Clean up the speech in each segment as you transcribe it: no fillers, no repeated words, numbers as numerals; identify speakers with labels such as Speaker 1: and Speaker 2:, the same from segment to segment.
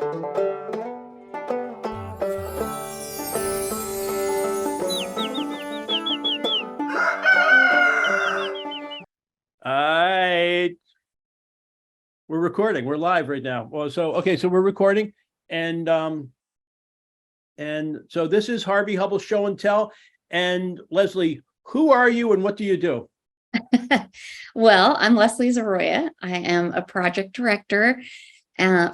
Speaker 1: All right. We're recording. We're live right now. Well, so we're recording, and so this is Harvey Hubbell Show and Tell. And Leslie, who are you and what do you do?
Speaker 2: Well, I'm Leslie Zoroya. I am a project director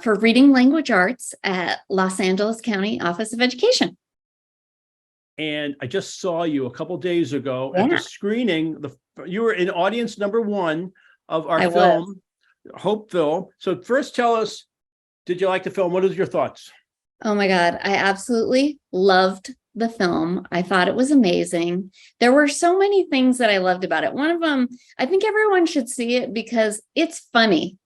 Speaker 2: for Reading Language Arts at Los Angeles County Office of Education.
Speaker 1: And I just saw you a couple days ago at the screening. You were in audience number 1 of our film, Hopeville. So first tell us, did you like the film? What is your thoughts?
Speaker 2: Oh my God, I absolutely loved the film. I thought it was amazing. There were so many things that I loved about it. One of them, I think everyone should see it because it's funny.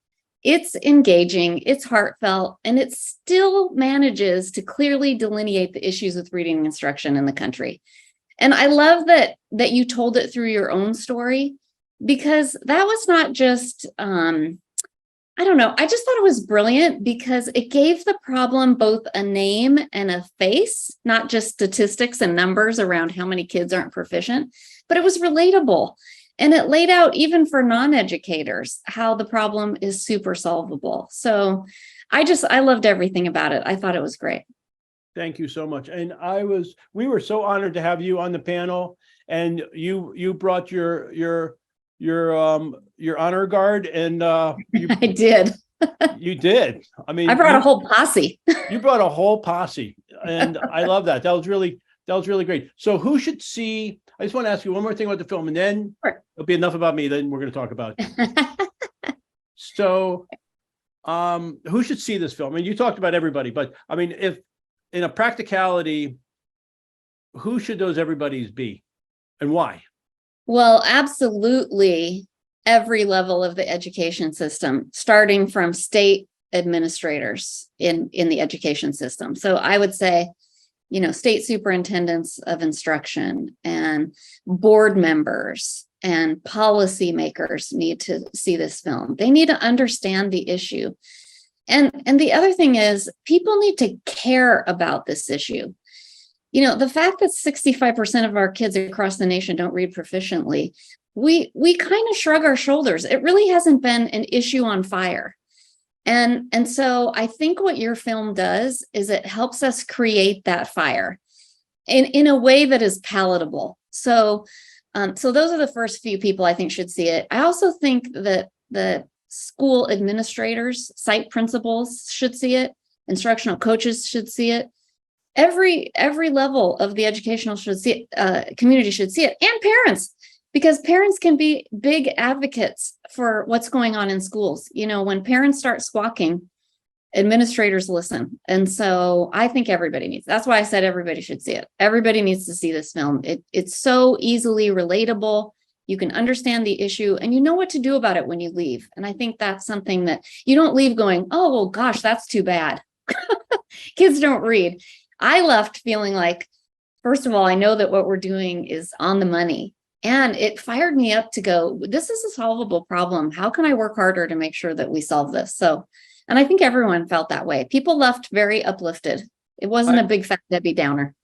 Speaker 2: It's engaging, it's heartfelt, and it still manages to clearly delineate the issues with reading instruction in the country. And I love that you told it through your own story, because that was not just, I don't know, I just thought it was brilliant because it gave the problem both a name and a face, not just statistics and numbers around how many kids aren't proficient, but it was relatable. And it laid out, even for non-educators, how the problem is super solvable. So I loved everything about it. I thought it was great.
Speaker 1: Thank you so much. And we were so honored to have you on the panel, and you brought your honor guard, and
Speaker 2: I did.
Speaker 1: You did. I mean,
Speaker 2: I brought a whole posse.
Speaker 1: You brought a whole posse, and I love that. That was really great. So who should see? I just want to ask you one more thing about the film, and then it'll be enough about me. Then we're going to talk about it. So, who should see this film? I mean, you talked about everybody, but I mean, if in a practicality, who should those everybody's be, and why?
Speaker 2: Well, absolutely every level of the education system, starting from state administrators in the education system. So I would say, state superintendents of instruction and board members and policymakers need to see this film. They need to understand the issue. And the other thing is, people need to care about this issue. The fact that 65% of our kids across the nation don't read proficiently, we kind of shrug our shoulders. It really hasn't been an issue on fire. And so I think what your film does is it helps us create that fire in a way that is palatable. So those are the first few people I think should see it. I also think that the school administrators, site principals should see it. Instructional coaches should see it. Every level of the educational community should see it, and parents, because parents can be big advocates for what's going on in schools. When parents start squawking, administrators listen. And so I think that's why I said everybody should see it. Everybody needs to see this film. It's so easily relatable. You can understand the issue and you know what to do about it when you leave. And I think that's something that you don't leave going, oh, well, gosh, that's too bad. Kids don't read. I left feeling like, first of all, I know that what we're doing is on the money. And it fired me up to go, this is a solvable problem. How can I work harder to make sure that we solve this? So, and I think everyone felt that way. People left very uplifted. It wasn't a big fat Debbie Downer.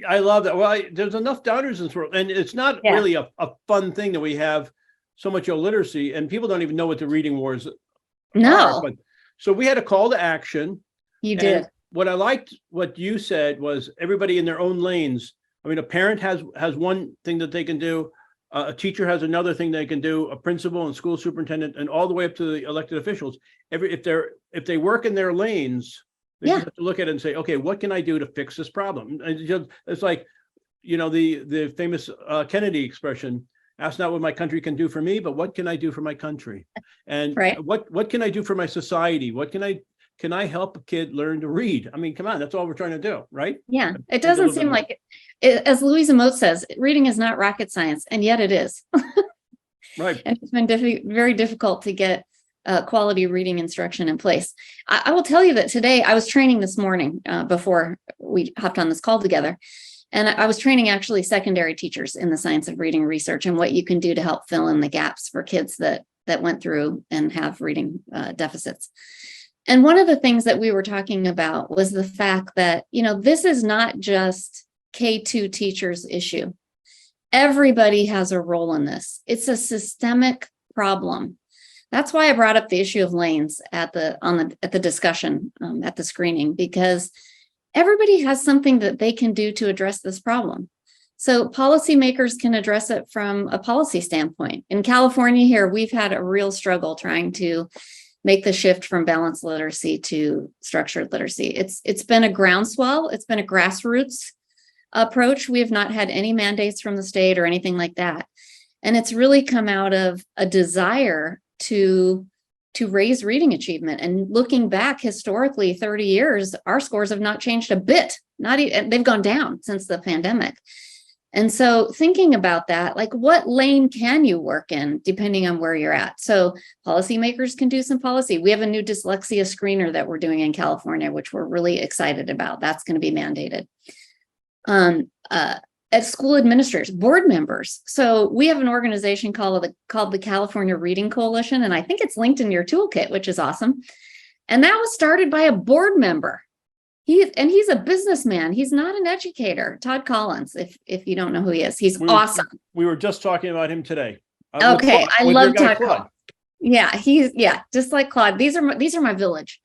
Speaker 1: I love that. Well, there's enough downers in this world. And it's not really a fun thing that we have so much illiteracy, and people don't even know what the reading wars are. But, so we had a call to action.
Speaker 2: You did.
Speaker 1: What I liked, what you said, was everybody in their own lanes. I mean, a parent has one thing that they can do. A teacher has another thing they can do. A principal and school superintendent, and all the way up to the elected officials. If they work in their lanes, they have to look at it and say, okay, what can I do to fix this problem? And it's like, the famous Kennedy expression: "Ask not what my country can do for me, but what can I do for my country?" And what can I do for my society? What can I help a kid learn to read? I mean, come on, that's all we're trying to do, right?
Speaker 2: Yeah, it doesn't seem like it. As Louisa Moat says, reading is not rocket science, and yet it is.
Speaker 1: Right.
Speaker 2: And it's been very difficult to get quality reading instruction in place. I will tell you that today I was training this morning before we hopped on this call together. And I was training actually secondary teachers in the science of reading research and what you can do to help fill in the gaps for kids that went through and have reading deficits. And one of the things that we were talking about was the fact that, this is not just K-2 teachers' issue. Everybody has a role in this. It's a systemic problem. That's why I brought up the issue of lanes at the discussion at the screening, because everybody has something that they can do to address this problem. So policymakers can address it from a policy standpoint. In California here, we've had a real struggle trying to make the shift from balanced literacy to structured literacy. It's been a groundswell. It's been a grassroots approach. We have not had any mandates from the state or anything like that. And it's really come out of a desire to raise reading achievement. And looking back historically, 30 years, our scores have not changed a bit. They've gone down since the pandemic. And so thinking about that, like what lane can you work in depending on where you're at? So policymakers can do some policy. We have a new dyslexia screener that we're doing in California, which we're really excited about. That's going to be mandated. At school administrators, board members. So we have an organization called the California Reading Coalition, and I think it's linked in your toolkit, which is awesome. And that was started by a board member. He's a businessman. He's not an educator. Todd Collins, if you don't know who he is, he's awesome.
Speaker 1: We were just talking about him today.
Speaker 2: Okay, I love Todd Collins. Yeah, just like Claude. These are my village.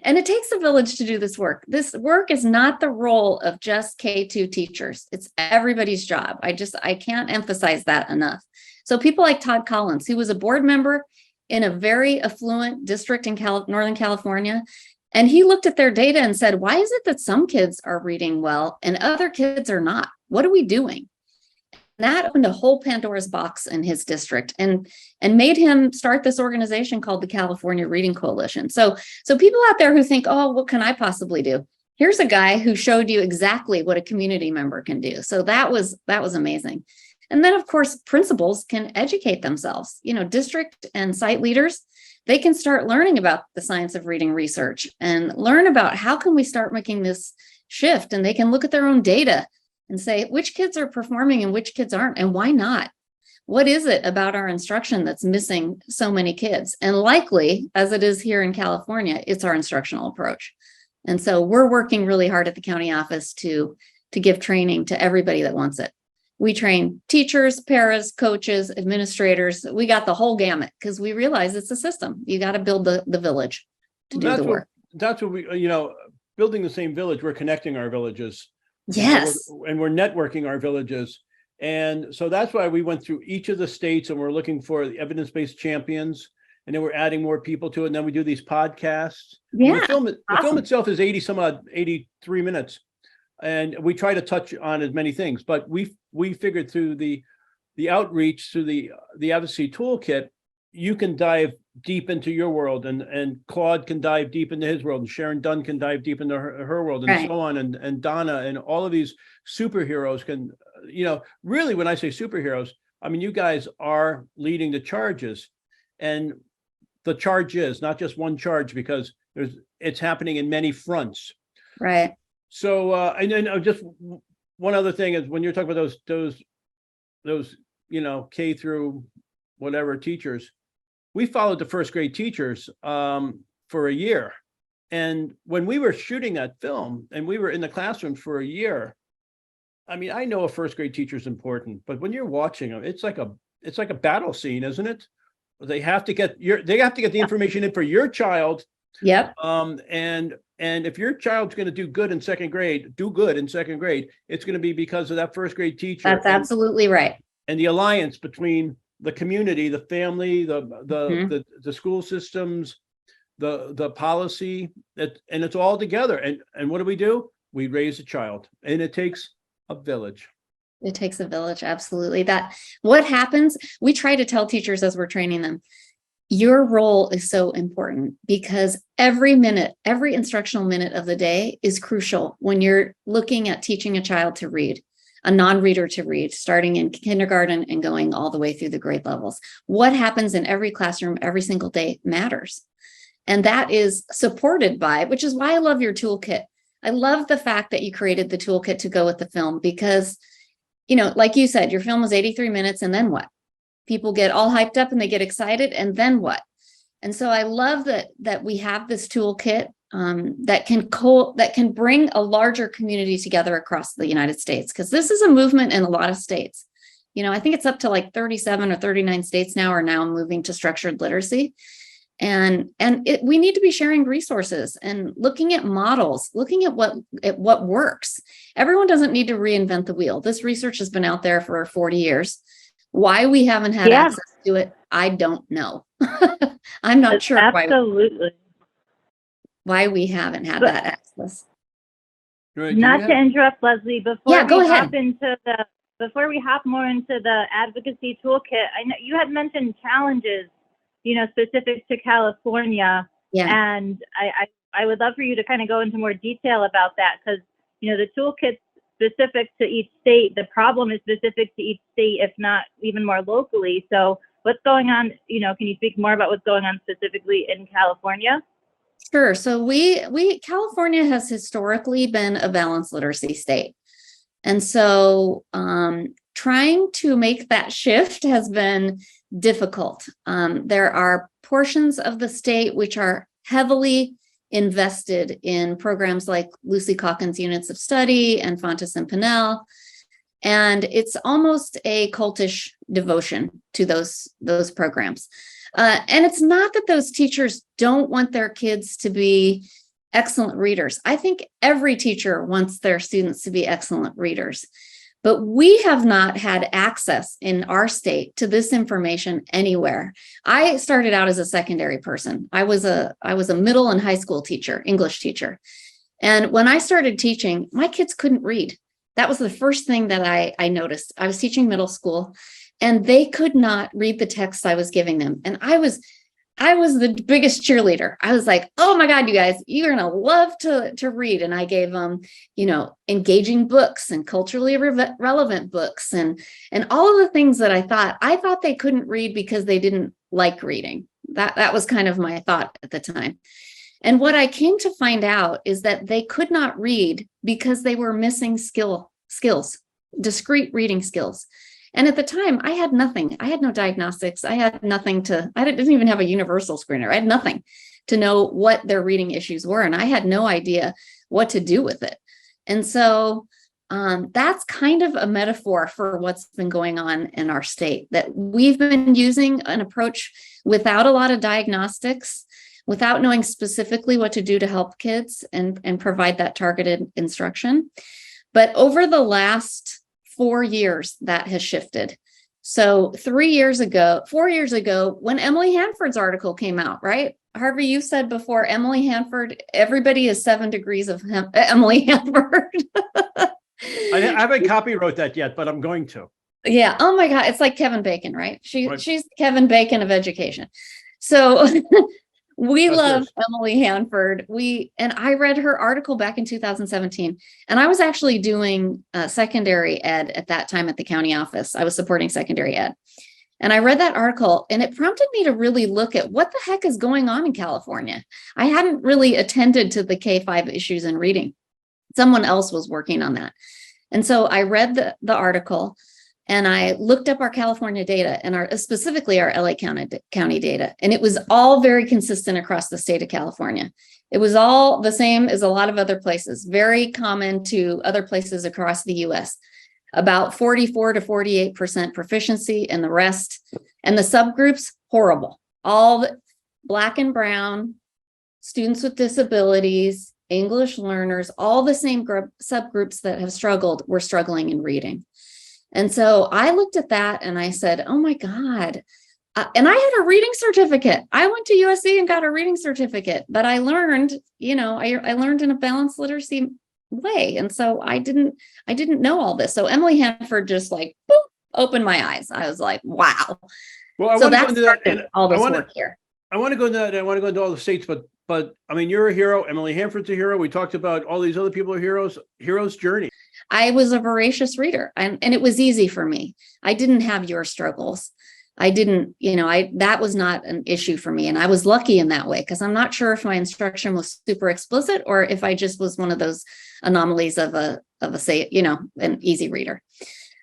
Speaker 2: And it takes a village to do this work. This work is not the role of just K-2 teachers. It's everybody's job. I can't emphasize that enough. So people like Todd Collins, who was a board member in a very affluent district in Northern California, and he looked at their data and said, why is it that some kids are reading well and other kids are not? What are we doing? That opened a whole Pandora's box in his district and made him start this organization called the California Reading Coalition. So people out there who think, oh, what can I possibly do? Here's a guy who showed you exactly what a community member can do. So that was amazing. And then, of course, principals can educate themselves. District and site leaders, they can start learning about the science of reading research and learn about how can we start making this shift. And they can look at their own data and say which kids are performing and which kids aren't, and why not? What is it about our instruction that's missing so many kids? And likely, as it is here in California, it's our instructional approach. And so we're working really hard at the county office to give training to everybody that wants it. We train teachers, paras, coaches, administrators. We got the whole gamut because we realize it's a system. You got to build the village to do the work.
Speaker 1: That's what we, building the same village, we're connecting our villages.
Speaker 2: Yes.
Speaker 1: And we're networking our villages. And so that's why we went through each of the states and we're looking for the evidence-based champions. And then we're adding more people to it. And then we do these podcasts.
Speaker 2: Yeah.
Speaker 1: The film itself is 83 minutes. And we try to touch on as many things, but we figured through the outreach, through the advocacy toolkit, you can dive deep into your world, and Claude can dive deep into his world, and Sharon Dunn can dive deep into her world, and so on, and Donna, and all of these superheroes can, really, when I say superheroes, I mean, you guys are leading the charges, and the charge is not just one charge, because it's happening in many fronts.
Speaker 2: Right.
Speaker 1: So, and then just one other thing is when you're talking about those K through whatever teachers, we followed the first grade teachers for a year. And when we were shooting that film and we were in the classroom for a year, I mean, I know a first grade teacher is important, but when you're watching them, it's like a battle scene, isn't it? They have to get the information in for your child.
Speaker 2: Yep.
Speaker 1: And if your child's going to do good in second grade, it's going to be because of that first grade teacher.
Speaker 2: That's absolutely right.
Speaker 1: And the alliance between the community, the family, the school systems, the policy, and it's all together. And what do? We raise a child, and it takes a village.
Speaker 2: It takes a village. Absolutely. What happens, we try to tell teachers as we're training them, your role is so important because every instructional minute of the day is crucial when you're looking at teaching a child to read, a non-reader to read, starting in kindergarten and going all the way through the grade levels. What happens in every classroom every single day matters. And that is supported by, which is why I love your toolkit. I love the fact that you created the toolkit to go with the film because, like you said, your film was 83 minutes and then what? People get all hyped up and they get excited. And then what? And so I love that we have this toolkit that can bring a larger community together across the United States, because this is a movement in a lot of states. I think it's up to like 37 or 39 states now are now moving to structured literacy. And we need to be sharing resources and looking at models, looking at what works. Everyone doesn't need to reinvent the wheel. This research has been out there for 40 years. Why we haven't had access to it, I don't know. I'm not sure why we haven't had that access.
Speaker 3: Right, not to interrupt, Leslie, before we hop more into the advocacy toolkit, I know you had mentioned challenges, specific to California.
Speaker 2: Yeah.
Speaker 3: And I would love for you to kind of go into more detail about that, because, the toolkit's specific to each state. The problem is specific to each state, if not even more locally. So what's going on? Can you speak more about what's going on specifically in California?
Speaker 2: Sure. So California has historically been a balanced literacy state. And so trying to make that shift has been difficult. There are portions of the state which are heavily invested in programs like Lucy Calkins Units of Study and Fontes and Pinnell. And it's almost a cultish devotion to those programs. And it's not that those teachers don't want their kids to be excellent readers. I think every teacher wants their students to be excellent readers, but we have not had access in our state to this information anywhere. I started out as a secondary person. I was a middle and high school teacher, English teacher. And when I started teaching, my kids couldn't read. That was the first thing that I noticed. I was teaching middle school, and they could not read the text I was giving them. And I was the biggest cheerleader. I was like, oh my God, you guys, you're going to love to read. And I gave them, engaging books and culturally relevant books and all of the things that I thought they couldn't read because they didn't like reading. That was kind of my thought at the time. And what I came to find out is that they could not read because they were missing skills, discrete reading skills. And at the time, I had nothing. I had no diagnostics. I had nothing I didn't even have a universal screener. I had nothing to know what their reading issues were. And I had no idea what to do with it. And so that's kind of a metaphor for what's been going on in our state, that we've been using an approach without a lot of diagnostics, without knowing specifically what to do to help kids and provide that targeted instruction. But over the last 4 years, that has shifted. So 4 years ago, when Emily Hanford's article came out, right? Harvey, you said before, Emily Hanford, everybody is 7 degrees of Emily Hanford.
Speaker 1: I haven't copywrote that yet, but I'm going to.
Speaker 2: Yeah. Oh my God. It's like Kevin Bacon, right? She's Kevin Bacon of education. So we love Emily Hanford. And I read her article back in 2017, and I was actually doing secondary ed at that time at the county office. I was supporting secondary ed. And I read that article, and it prompted me to really look at what the heck is going on in California. I hadn't really attended to the K-5 issues in reading. Someone else was working on that. And so I read the article, and I looked up our California data and specifically our LA County data. And it was all very consistent across the state of California. It was all the same as a lot of other places, very common to other places across the US. About 44 to 48% proficiency, and the rest. And the subgroups, horrible. All Black and brown, students with disabilities, English learners, all the same subgroups that have struggled were struggling in reading. And so I looked at that and I said, oh my God. And I had a reading certificate. I went to USC and got a reading certificate, but I learned, I learned in a balanced literacy way. And so I didn't know all this. So Emily Hanford just like, boop, opened my eyes. I was like, wow.
Speaker 1: Well,
Speaker 2: so that's all this work here.
Speaker 1: I want to go into that. I want to go into all the states, but I mean, you're a hero. Emily Hanford's a hero. We talked about all these other people are heroes' journey.
Speaker 2: I was a voracious reader, and it was easy for me. I didn't have your struggles. I didn't, that was not an issue for me. And I was lucky in that way, because I'm not sure if my instruction was super explicit or if I just was one of those anomalies of an easy reader.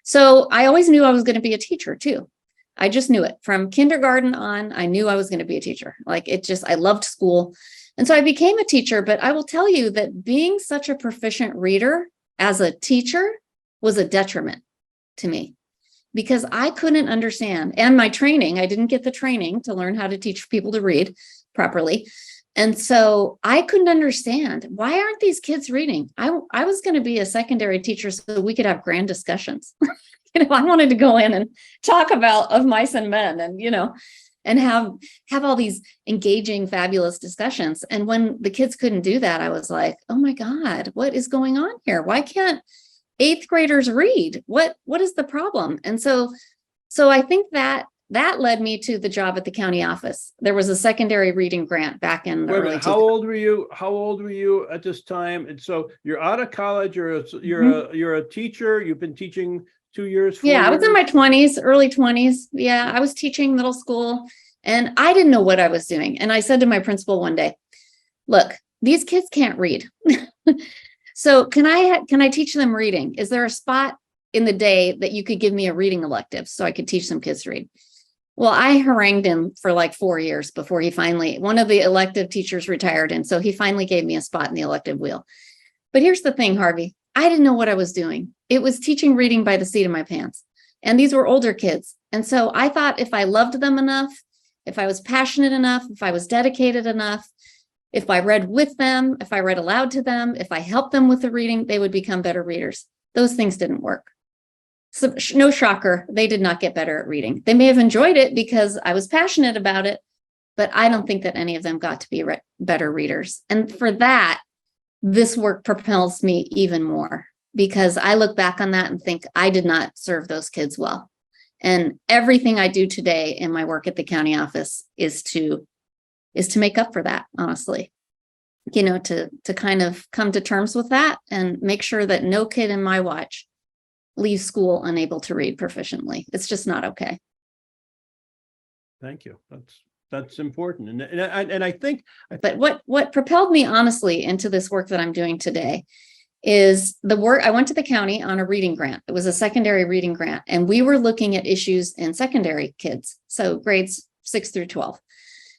Speaker 2: So I always knew I was going to be a teacher too. I just knew it from kindergarten on. I knew I was going to be a teacher. Like I loved school. And so I became a teacher, but I will tell you that being such a proficient reader as a teacher was a detriment to me because I couldn't understand. And my training, I didn't get the training to learn how to teach people to read properly. And so I couldn't understand, why aren't these kids reading? I was going to be a secondary teacher so we could have grand discussions. I wanted to go in and talk about Of Mice and Men and, and have all these engaging, fabulous discussions. And when the kids couldn't do that, I was like, oh my God, what is going on here? Why can't 8th graders read? What is the problem? And so I think that led me to the job at the county office. There was a secondary reading grant back in the
Speaker 1: Wait a
Speaker 2: early
Speaker 1: minute,
Speaker 2: 2000s.
Speaker 1: how old were you at this time? And so you're out of college, you're a teacher, you've been teaching 2 years, 4
Speaker 2: Yeah, I was in
Speaker 1: years?
Speaker 2: my 20s, early 20s. Yeah, I was teaching middle school and I didn't know what I was doing. And I said to my principal one day, look, these kids can't read. So can I teach them reading? Is there a spot in the day that you could give me a reading elective so I could teach some kids to read? Well, I harangued him for like 4 years before one of the elective teachers retired. And so he finally gave me a spot in the elective wheel. But here's the thing, Harvey, I didn't know what I was doing. It was teaching reading by the seat of my pants. And these were older kids. And so I thought if I loved them enough, if I was passionate enough, if I was dedicated enough, if I read with them, if I read aloud to them, if I helped them with the reading, they would become better readers. Those things didn't work. So, no shocker, they did not get better at reading. They may have enjoyed it because I was passionate about it, but I don't think that any of them got to be better readers. And for that, this work propels me even more because I look back on that and think I did not serve those kids well. And everything I do today in my work at the county office is to make up for that, honestly. To kind of come to terms with that and make sure that no kid in my watch leaves school unable to read proficiently. It's just not okay.
Speaker 1: Thank you. That's important. And I think.
Speaker 2: But what propelled me honestly into this work that I'm doing today is the work. I went to the county on a reading grant. It was a secondary reading grant, and we were looking at issues in secondary kids, so grades 6 through 12.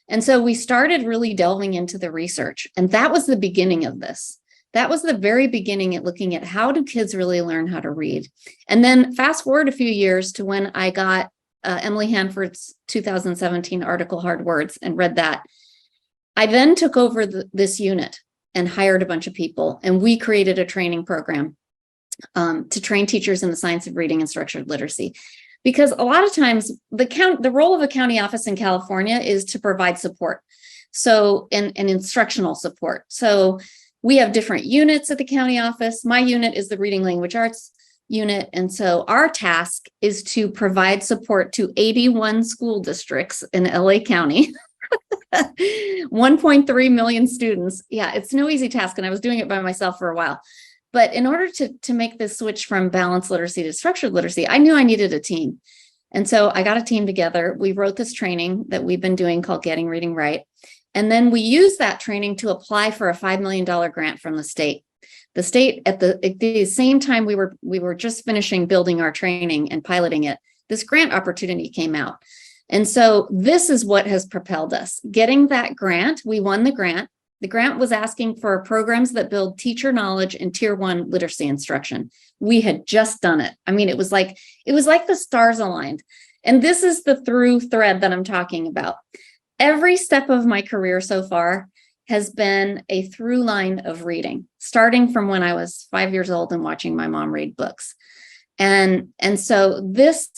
Speaker 2: And so we started really delving into the research, and that was the beginning of this. That was the very beginning at looking at how do kids really learn how to read. And then fast forward a few years to when I got Emily Hanford's 2017 article, Hard Words, and read that. I then took over this unit and hired a bunch of people, and we created a training program to train teachers in the science of reading and structured literacy. Because a lot of times the role of a county office in California is to provide support. So, and instructional support. So we have different units at the county office. My unit is the Reading Language Arts unit. And so our task is to provide support to 81 school districts in LA County, 1.3 million students. Yeah, it's no easy task. And I was doing it by myself for a while. But in order to make this switch from balanced literacy to structured literacy, I knew I needed a team. And so I got a team together. We wrote this training that we've been doing called Getting Reading Right. And then we used that training to apply for a $5 million grant from the state. The state, at the same time we were just finishing building our training and piloting it, this grant opportunity came out. And so this is what has propelled us. Getting that grant, we won the grant. The grant was asking for programs that build teacher knowledge in Tier 1 literacy instruction. We had just done it. I mean, it was like the stars aligned. And this is the through thread that I'm talking about. Every step of my career so far has been a through line of reading, starting from when I was 5 years old and watching my mom read books. And so this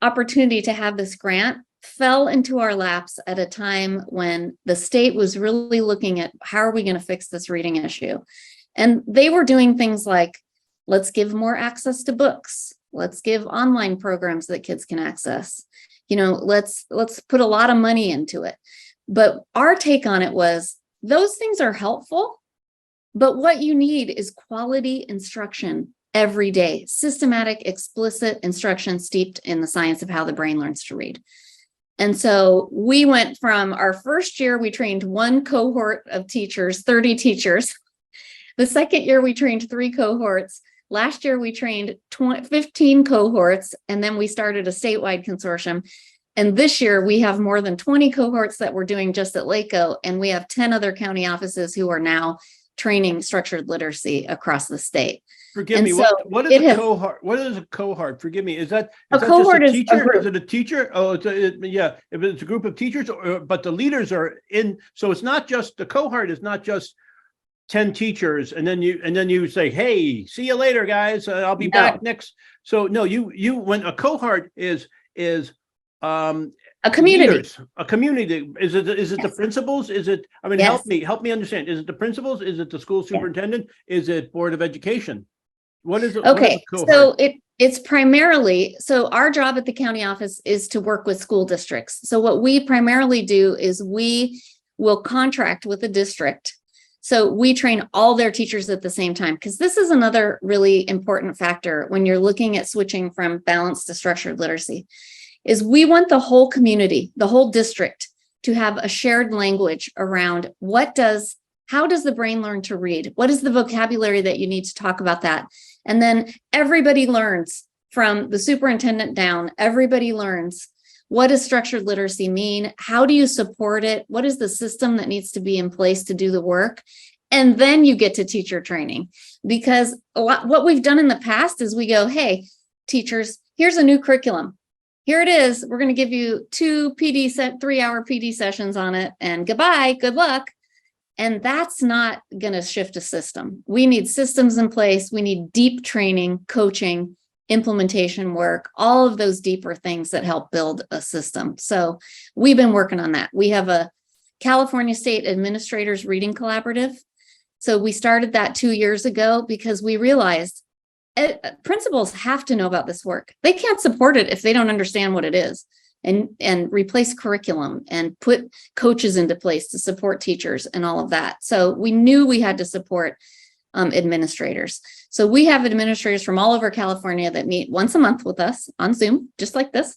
Speaker 2: opportunity to have this grant fell into our laps at a time when the state was really looking at how are we going to fix this reading issue. And they were doing things like, let's give more access to books. Let's give online programs that kids can access. Let's put a lot of money into it. But our take on it was, those things are helpful, but what you need is quality instruction every day, systematic, explicit instruction steeped in the science of how the brain learns to read. And so we went from our first year, we trained one cohort of teachers, 30 teachers. The second year, we trained 3 cohorts. Last year, we trained 15 cohorts, and then we started a statewide consortium. And this year we have more than 20 cohorts that we're doing just at Laco. And we have 10 other county offices who are now training structured literacy across the state.
Speaker 1: Forgive
Speaker 2: And
Speaker 1: me.
Speaker 2: so
Speaker 1: What is a cohort? What is a cohort? Forgive me. Is that
Speaker 2: A
Speaker 1: just
Speaker 2: cohort
Speaker 1: a
Speaker 2: is a
Speaker 1: teacher?
Speaker 2: group.
Speaker 1: Is it a teacher? Oh, yeah. If it's a group of teachers, but the leaders are in. So it's not just the cohort. Is not just 10 teachers, and then you say, "Hey, see you later, guys. I'll be back next." So no, when a cohort is
Speaker 2: a community.
Speaker 1: leaders, a community. Is it
Speaker 2: Yes.
Speaker 1: the principals? Is it? I mean,
Speaker 2: Yes.
Speaker 1: help me understand. Is it the principals? Is it the school superintendent? Is it Board of Education? What is it?
Speaker 2: Okay,
Speaker 1: What is a
Speaker 2: so
Speaker 1: cohort?
Speaker 2: it's primarily, so our job at the county office is to work with school districts. So what we primarily do is we will contract with a district. So we train all their teachers at the same time, because this is another really important factor when you're looking at switching from balanced to structured literacy, is we want the whole community, the whole district, to have a shared language around how does the brain learn to read? What is the vocabulary that you need to talk about that? And then everybody learns from the superintendent down, everybody learns, what does structured literacy mean? How do you support it? What is the system that needs to be in place to do the work? And then you get to teacher training, because what we've done in the past is we go, hey, teachers, here's a new curriculum. Here it is. We're going to give you 3-hour PD sessions on it, and goodbye, good luck. And that's not going to shift a system. We need systems in place. We need deep training, coaching, implementation work, all of those deeper things that help build a system. So we've been working on that. We have a California State Administrators Reading Collaborative. So we started that 2 years ago because we realized principals have to know about this work. They can't support it if they don't understand what it is. And replace curriculum and put coaches into place to support teachers and all of that. So we knew we had to support administrators. So we have administrators from all over California that meet once a month with us on Zoom, just like this.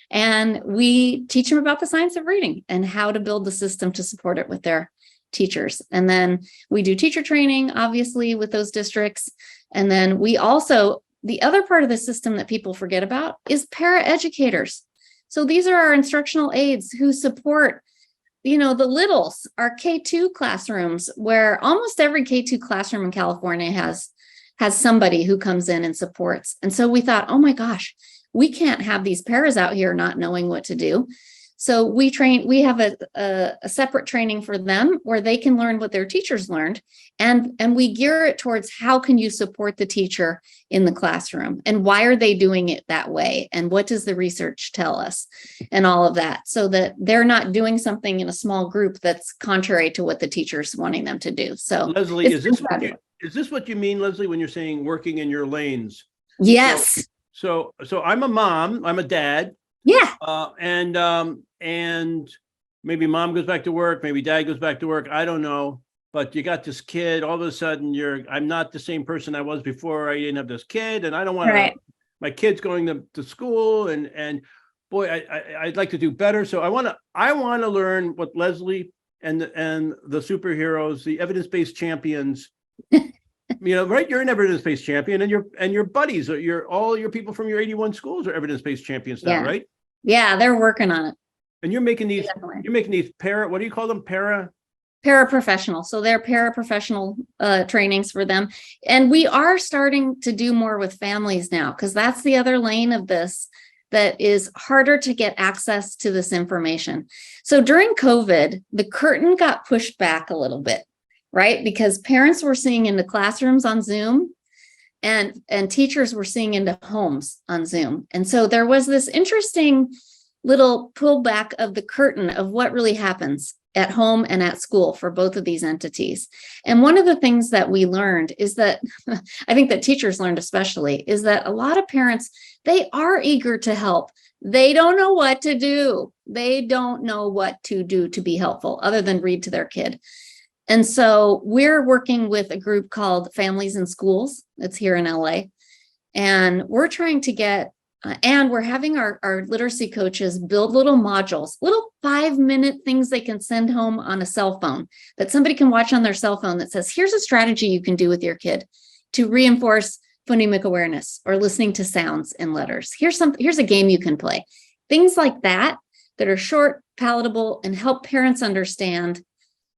Speaker 2: And we teach them about the science of reading and how to build the system to support it with their teachers. And then we do teacher training, obviously, with those districts. And then we also, the other part of the system that people forget about is paraeducators. So these are our instructional aides who support, the littles, our K2 classrooms, where almost every K2 classroom in California has somebody who comes in and supports. And so we thought, oh my gosh, we can't have these paras out here not knowing what to do. So we have a separate training for them where they can learn what their teachers learned. And we gear it towards how can you support the teacher in the classroom, and why are they doing it that way? And what does the research tell us, and all of that, so that they're not doing something in a small group that's contrary to what the teacher's wanting them to do. So
Speaker 1: Leslie, is this what you mean, Leslie, when you're saying working in your lanes?
Speaker 2: Yes.
Speaker 1: So I'm a mom, I'm a dad.
Speaker 2: Yeah.
Speaker 1: And maybe mom goes back to work, maybe dad goes back to work. I don't know. But you got this kid, all of a sudden I'm not the same person I was before I didn't have this kid. And I don't want my kids going to school, and boy, I'd like to do better. So I want to learn what Leslie and the superheroes, the evidence-based champions, right? You're an evidence-based champion, and your buddies, all your people from your 81 schools are evidence-based champions now, right?
Speaker 2: Yeah, they're working on it.
Speaker 1: And you're making these what do you call them?
Speaker 2: Paraprofessional. So they're paraprofessional trainings for them. And we are starting to do more with families now, because that's the other lane of this that is harder to get access to this information. So during COVID, the curtain got pushed back a little bit, right? Because parents were seeing into classrooms on Zoom, and teachers were seeing into homes on Zoom. And so there was this interesting little pullback of the curtain of what really happens at home and at school for both of these entities. And one of the things that we learned is that, I think that teachers learned especially, is that a lot of parents, they are eager to help. They don't know what to do. They don't know what to do to be helpful other than read to their kid. And so we're working with a group called Families in Schools. It's here in LA. And we're trying to get, and we're having our literacy coaches build little modules, little 5-minute things they can send home on a cell phone that somebody can watch on their cell phone that says, here's a strategy you can do with your kid to reinforce phonemic awareness or listening to sounds and letters. Here's a game you can play. things like that are short, palatable, and help parents understand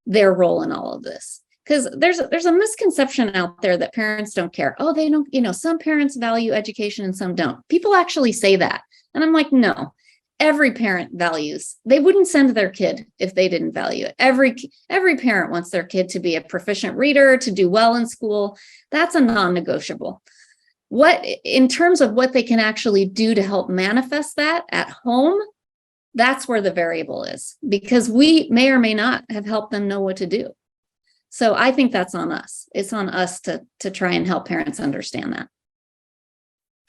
Speaker 2: their role in all of this. Because there's a misconception out there that parents don't care. Oh, they don't, some parents value education and some don't. People actually say that. And I'm like, no, every parent values. They wouldn't send their kid if they didn't value it. Every parent wants their kid to be a proficient reader, to do well in school. That's a non-negotiable. What, in terms of what they can actually do to help manifest that at home, that's where the variable is, because we may or may not have helped them know what to do. So I think that's on us. It's on us to try and help parents understand that.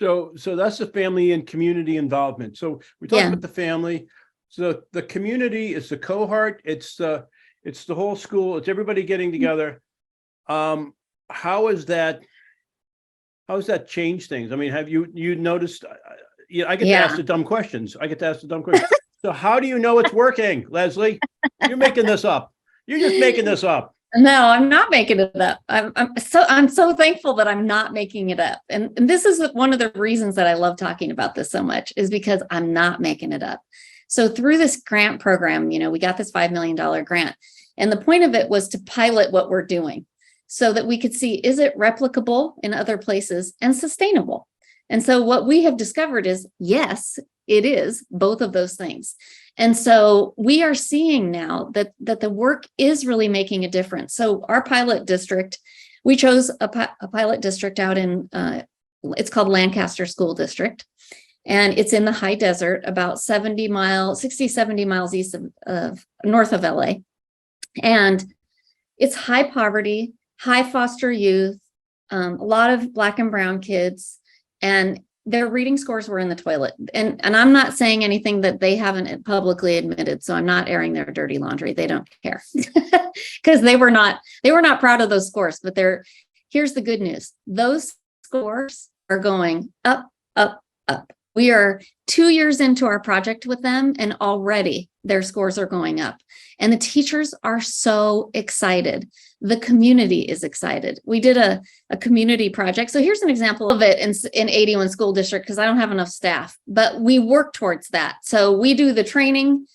Speaker 1: So that's the family and community involvement. So we talked
Speaker 2: Yeah.
Speaker 1: about the family. So the community is the cohort. It's the whole school. It's everybody getting together. How has that changed things? I mean, have you noticed? I get to ask the dumb questions. So how do you know it's working, Leslie? You're making this up. You're just making this up.
Speaker 2: No, I'm not making it up. I'm so thankful that I'm not making it up. And this is one of the reasons that I love talking about this so much, is because I'm not making it up. So through this grant program, we got this $5 million grant. And the point of it was to pilot what we're doing so that we could see, is it replicable in other places and sustainable? And so what we have discovered is, yes, it is both of those things. And so we are seeing now that the work is really making a difference. So our pilot district, we chose a pilot district out in, it's called Lancaster School District. And it's in the high desert, about 70 miles east of north of LA. And it's high poverty, high foster youth, a lot of Black and brown kids, and their reading scores were in the toilet. And I'm not saying anything that they haven't publicly admitted, so I'm not airing their dirty laundry. They don't care because they were not proud of those scores. But here's the good news. Those scores are going up, up, up. We are 2 years into our project with them, and already their scores are going up. And the teachers are so excited. The community is excited. We did a community project. So here's an example of it in 81 school district, because I don't have enough staff, but we work towards that. So we do the training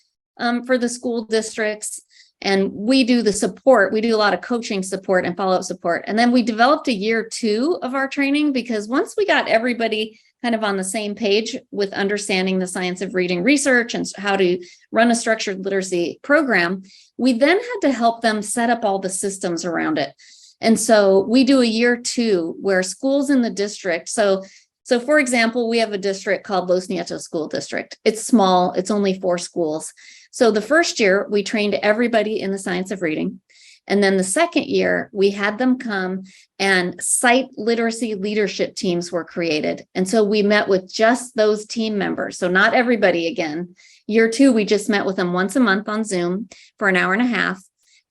Speaker 2: for the school districts, and we do the support. We do a lot of coaching support and follow-up support. And then we developed a year 2 of our training, because once we got everybody kind of on the same page with understanding the science of reading research and how to run a structured literacy program, we then had to help them set up all the systems around it. And so we do a year 2 where schools in the district, so for example, we have a district called Los Nietos School District. It's small, it's only 4 schools. So the first year we trained everybody in the science of reading. And then the second year, we had them come, and site literacy leadership teams were created. And so we met with just those team members. So not everybody again. Year 2, we just met with them once a month on Zoom for an hour and a half.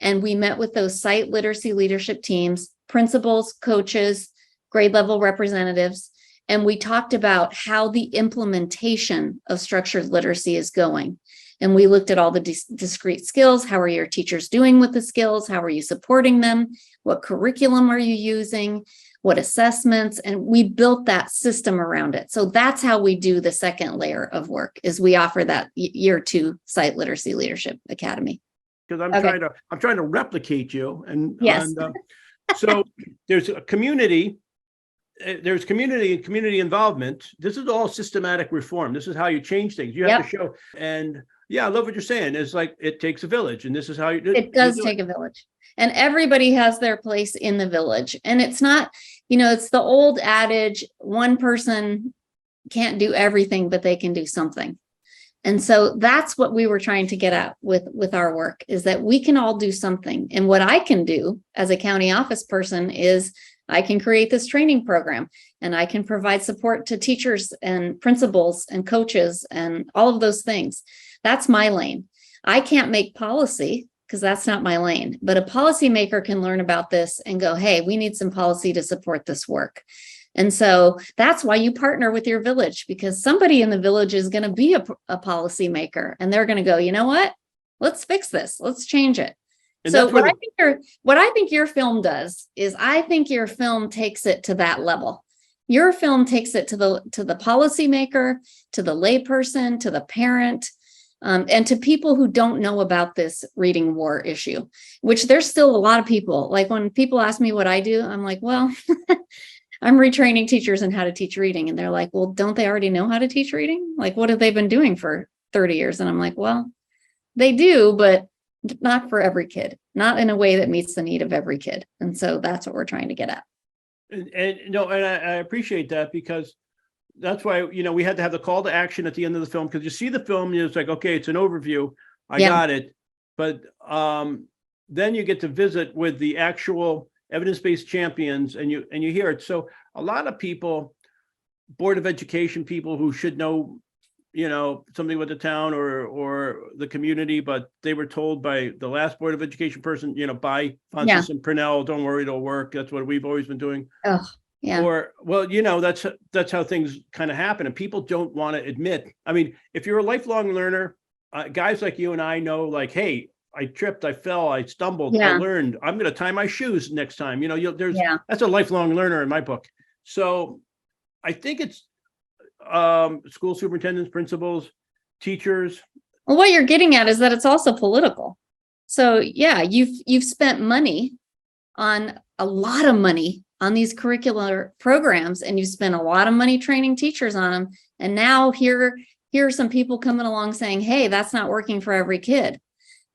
Speaker 2: And we met with those site literacy leadership teams, principals, coaches, grade level representatives. And we talked about how the implementation of structured literacy is going. And we looked at all the discrete skills. How are your teachers doing with the skills? How are you supporting them? What curriculum are you using? What assessments? And we built that system around it. So that's how we do the second layer of work, is we offer that year 2 site literacy leadership academy.
Speaker 1: Because I'm trying to replicate you. And,
Speaker 2: yes.
Speaker 1: So there's a community. There's community and community involvement. This is all systematic reform. This is how you change things. You have to show. And yeah, I love what you're saying. It's like, it takes a village, and this is how you do it.
Speaker 2: It does take a village, and everybody has their place in the village. And it's not, it's the old adage, one person can't do everything, but they can do something. And so that's what we were trying to get at with our work, is that we can all do something. And what I can do as a county office person is I can create this training program, and I can provide support to teachers and principals and coaches and all of those things. That's my lane. I can't make policy because that's not my lane, but a policymaker can learn about this and go, hey, we need some policy to support this work. And so that's why you partner with your village, because somebody in the village is going to be a policymaker, and they're going to go, you know what? Let's fix this. Let's change it. And so what I think your film does is, I think your film takes it to that level. Your film takes it to the policymaker, to the layperson, to the parent, and to people who don't know about this reading war issue, which there's still a lot of people. Like when people ask me what I do, I'm like, well, I'm retraining teachers in how to teach reading. And they're like, well, don't they already know how to teach reading? Like, what have they been doing for 30 years? And I'm like, well, they do, but not for every kid, not in a way that meets the need of every kid. And so that's what we're trying to get at.
Speaker 1: And no, and I appreciate that, because that's why, we had to have the call to action at the end of the film, because you see the film, it's like, okay, it's an overview. I got it. But then you get to visit with the actual evidence-based champions, and you hear it. So a lot of people, Board of Education people who should know, something with the town or the community, but they were told by the last Board of Education person, by Fonsis and Purnell, don't worry, it'll work. That's what we've always been doing.
Speaker 2: Oh, yeah.
Speaker 1: Or, well, that's how things kind of happen. And people don't want to admit. I mean, if you're a lifelong learner, guys like you and I know, like, hey, I tripped, I fell, I stumbled, I learned, I'm going to tie my shoes next time. That's a lifelong learner in my book. So I think it's school superintendents, principals, teachers.
Speaker 2: Well, what you're getting at is that it's also political. So yeah, you've spent money on a lot of money on these curricular programs, and you spent a lot of money training teachers on them. And now here are some people coming along saying, hey, that's not working for every kid.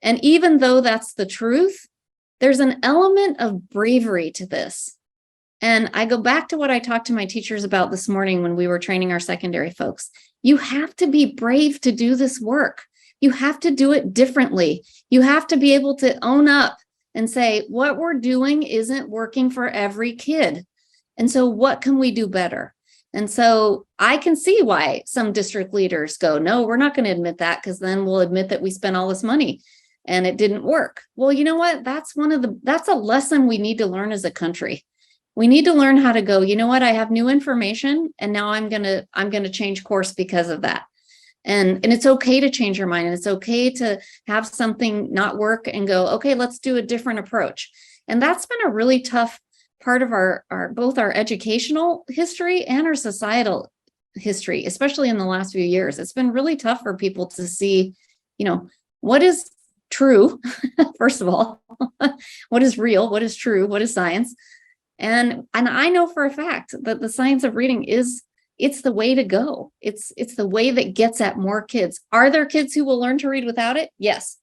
Speaker 2: And even though that's the truth, there's an element of bravery to this. And I go back to what I talked to my teachers about this morning when we were training our secondary folks. You have to be brave to do this work. You have to do it differently. You have to be able to own up and say, what we're doing isn't working for every kid. And so what can we do better? And so I can see why some district leaders go, no, we're not going to admit that, because then we'll admit that we spent all this money and it didn't work. Well, you know what? That's a lesson we need to learn as a country. We need to learn how to go, you know what? I have new information, and now I'm going to change course because of that. And it's okay to change your mind, and it's okay to have something not work and go, okay, let's do a different approach. And that's been a really tough part of our both our educational history and our societal history, especially in the last few years. It's been really tough for people to see, what is true, first of all, what is real, what is true, what is science. And I know for a fact that the science of reading it's the way to go. It's the way that gets at more kids. Are there kids who will learn to read without it? Yes.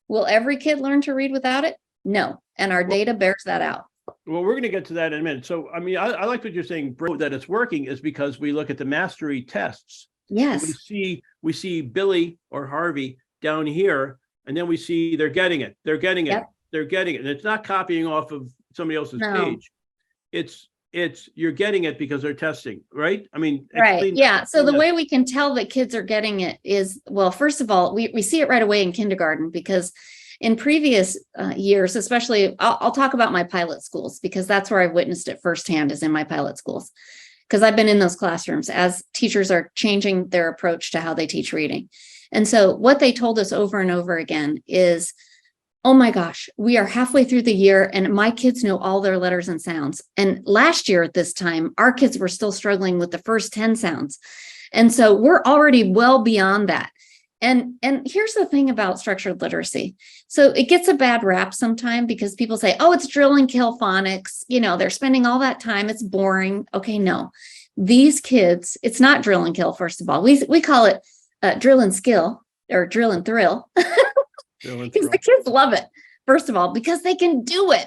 Speaker 2: Will every kid learn to read without it? No. And our data bears that out.
Speaker 1: Well, we're going to get to that in a minute. So, I mean, I like what you're saying, bro, that it's working is because we look at the mastery tests.
Speaker 2: Yes.
Speaker 1: We see Billy or Harvey down here, and then we see they're getting it. They're getting it.
Speaker 2: Yep.
Speaker 1: They're getting it. And it's not copying off of somebody else's page. It's you're getting it because they're testing, right? I mean,
Speaker 2: right. Yeah. So the way we can tell that kids are getting it is, well, first of all, we see it right away in kindergarten, because in previous years, especially, I'll talk about my pilot schools, because that's where I've witnessed it firsthand, is in my pilot schools, because I've been in those classrooms as teachers are changing their approach to how they teach reading. And so what they told us over and over again is, oh my gosh, we are halfway through the year and my kids know all their letters and sounds. And last year at this time, our kids were still struggling with the first 10 sounds. And so we're already well beyond that. And here's the thing about structured literacy. So it gets a bad rap sometimes because people say, oh, it's drill and kill phonics. They're spending all that time. It's boring. Okay, no. These kids, it's not drill and kill, first of all. We call it drill and skill, or drill and thrill. Because the kids love it, first of all, because they can do it.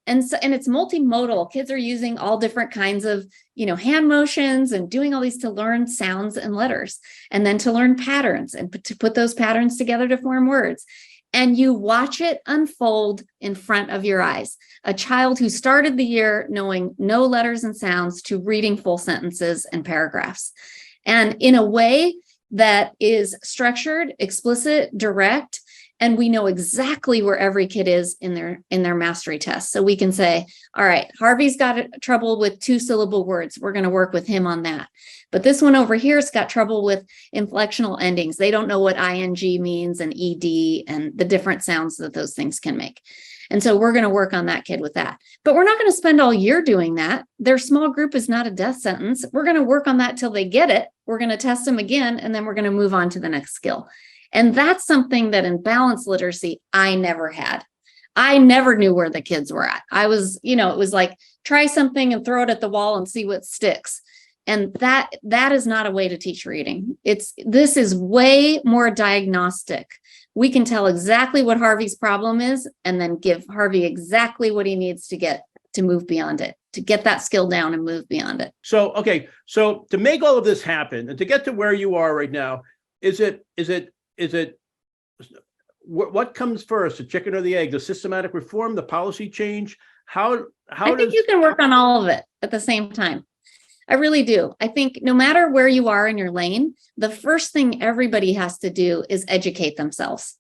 Speaker 2: And it's multimodal. Kids are using all different kinds of, hand motions and doing all these to learn sounds and letters, and then to learn patterns and to put those patterns together to form words. And you watch it unfold in front of your eyes. A child who started the year knowing no letters and sounds to reading full sentences and paragraphs. And in a way that is structured, explicit, direct, and we know exactly where every kid is in their mastery test. So we can say, all right, Harvey's got trouble with 2-syllable words. We're going to work with him on that. But this one over here's got trouble with inflectional endings. They don't know what ing means and ed and the different sounds that those things can make. And so we're going to work on that kid with that. But we're not going to spend all year doing that. Their small group is not a death sentence. We're going to work on that till they get it. We're going to test them again, and then we're going to move on to the next skill. And that's something that in balanced literacy, I never had. I never knew where the kids were at. I was, it was like, try something and throw it at the wall and see what sticks. And that is not a way to teach reading. This is way more diagnostic. We can tell exactly what Harvey's problem is and then give Harvey exactly what he needs to get to move beyond it, to get that skill down and move beyond it.
Speaker 1: So, okay. So to make all of this happen and to get to where you are right now, what comes first, the chicken or the egg, the systematic reform, the policy change? I think
Speaker 2: you can work on all of it at the same time. I really do. I think no matter where you are in your lane, the first thing everybody has to do is educate themselves.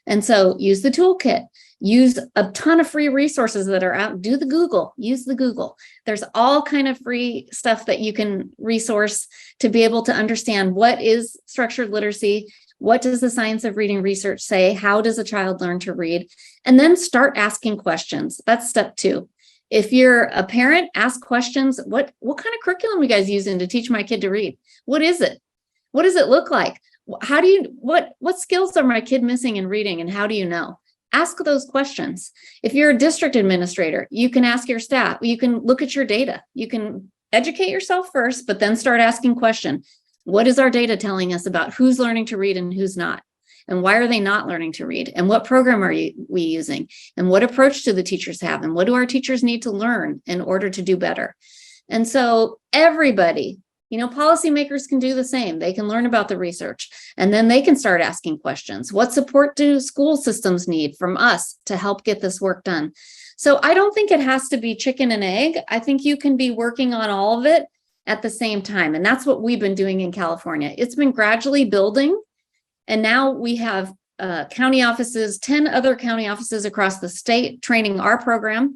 Speaker 2: And so use the toolkit, use a ton of free resources that are out, use the Google. There's all kind of free stuff that you can resource to be able to understand what is structured literacy. What does the science of reading research say? How does a child learn to read? And then start asking questions. That's step 2. If you're a parent, ask questions. What kind of curriculum are you guys using to teach my kid to read? What is it? What does it look like? What skills are my kid missing in reading, and how do you know? Ask those questions. If you're a district administrator, you can ask your staff. You can look at your data. You can educate yourself first, but then start asking questions. What is our data telling us about who's learning to read and who's not? And why are they not learning to read? And what program are we using? And what approach do the teachers have? And what do our teachers need to learn in order to do better? And so everybody, policymakers can do the same. They can learn about the research, and then they can start asking questions. What support do school systems need from us to help get this work done? So I don't think it has to be chicken and egg. I think you can be working on all of it at the same time. And that's what we've been doing in California. It's been gradually building. And now we have county offices, 10 other county offices across the state training our program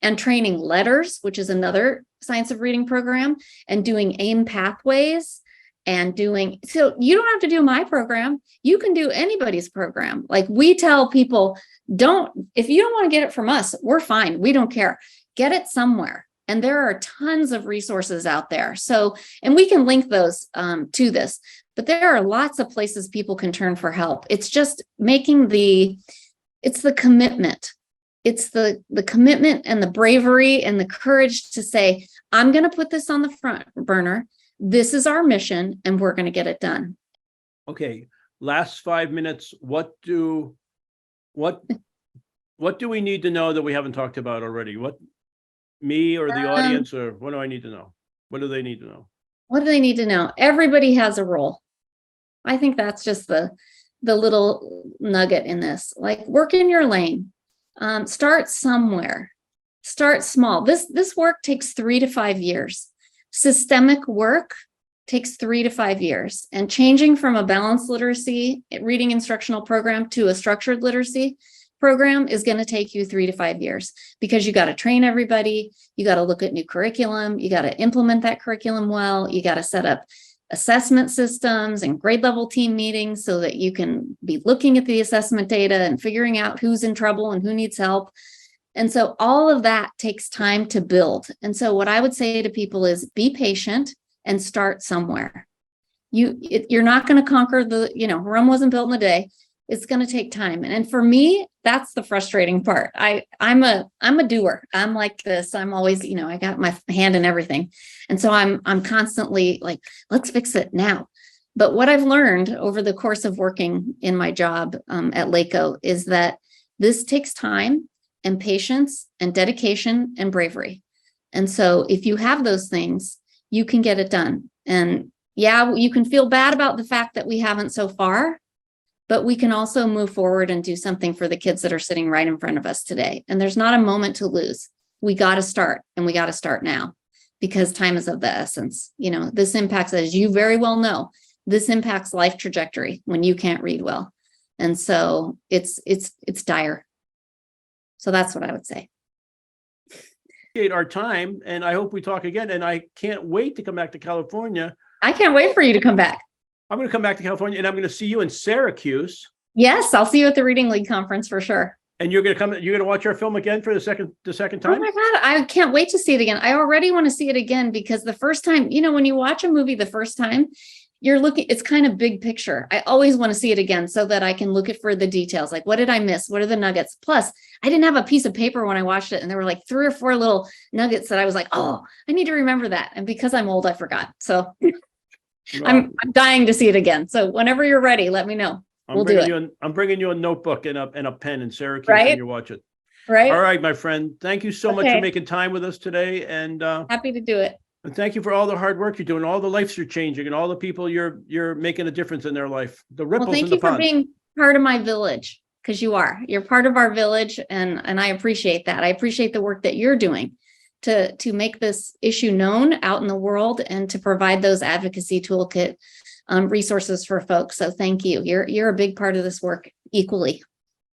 Speaker 2: and training letters, which is another science of reading program, and doing AIM pathways so you don't have to do my program. You can do anybody's program. Like we tell people, if you don't want to get it from us, we're fine. We don't care. Get it somewhere. And there are tons of resources out there. So, and we can link those to this, but there are lots of places people can turn for help. It's just it's the commitment. It's the commitment and the bravery and the courage to say, I'm going to put this on the front burner. This is our mission, and we're going to get it done.
Speaker 1: Okay. Last 5 minutes. What do we need to know that we haven't talked about already? Me or the audience, or what do I need to know? What do they need to know?
Speaker 2: What do they need to know? Everybody has a role. I think that's just the little nugget in this. Like, work in your lane. Start somewhere. Start small. This work takes 3 to 5 years. Systemic work takes 3 to 5 years. And changing from a balanced literacy reading instructional program to a structured literacy program is going to take you 3 to 5 years, because you got to train everybody. You got to look at new curriculum. You got to implement that curriculum well. You got to set up assessment systems and grade level team meetings so that you can be looking at the assessment data and figuring out who's in trouble and who needs help. And so all of that takes time to build. And so what I would say to people is be patient and start somewhere. You're not going to conquer Rome wasn't built in a day. It's going to take time. And for me, that's the frustrating part. I'm a doer. I'm like this. I'm always, I got my hand in everything. And so I'm constantly like, let's fix it now. But what I've learned over the course of working in my job at LACO is that this takes time and patience and dedication and bravery. And so if you have those things, you can get it done. And yeah, you can feel bad about the fact that we haven't so far, but we can also move forward and do something for the kids that are sitting right in front of us today. And there's not a moment to lose. We got to start, and we got to start now, because time is of the essence. This impacts, as you very well know, this impacts life trajectory when you can't read well. And so it's dire. So that's what I would say.
Speaker 1: Our time, and I hope we talk again. And I can't wait to come back to California.
Speaker 2: I can't wait for you to come back.
Speaker 1: I'm going to come back to California, and I'm going to see you in Syracuse.
Speaker 2: Yes, I'll see you at the Reading League conference for sure.
Speaker 1: And you're gonna watch our film again for the second
Speaker 2: Oh
Speaker 1: time?
Speaker 2: my God, I can't wait to see it again. I already want to see it again because the first time, when you watch a movie the first time, it's kind of big picture. I always want to see it again so that I can look at for the details. Like, what did I miss? What are the nuggets? Plus, I didn't have a piece of paper when I watched it, and there were like 3 or 4 little nuggets that I was like, oh, I need to remember that. And because I'm old, I forgot. So I'm dying to see it again. So whenever you're ready, let me know. We'll do it.
Speaker 1: I'm bringing you a notebook and a pen in Syracuse
Speaker 2: Right?
Speaker 1: when you watch it.
Speaker 2: Right?
Speaker 1: All right, my friend. Thank you so much
Speaker 2: Okay.
Speaker 1: for making time with us today. And
Speaker 2: Happy to do it.
Speaker 1: thank you for all the hard work you're doing, all the lives you're changing, and all the people you're making a difference in their life. The
Speaker 2: Well,
Speaker 1: ripples in
Speaker 2: thank
Speaker 1: the
Speaker 2: you for
Speaker 1: pond.
Speaker 2: being part of my village, because you're part of our village, and I appreciate that. I appreciate the work that you're doing to make this issue known out in the world and to provide those advocacy toolkit resources for folks. So thank you. You're a big part of this work equally.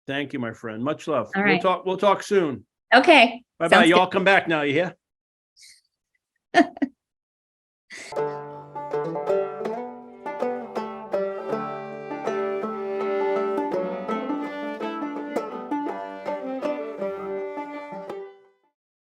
Speaker 1: Thank you, my friend. Much love.
Speaker 2: All right.
Speaker 1: We'll talk soon.
Speaker 2: Okay.
Speaker 1: Bye-bye.
Speaker 2: Sounds
Speaker 1: Y'all come back now, you hear?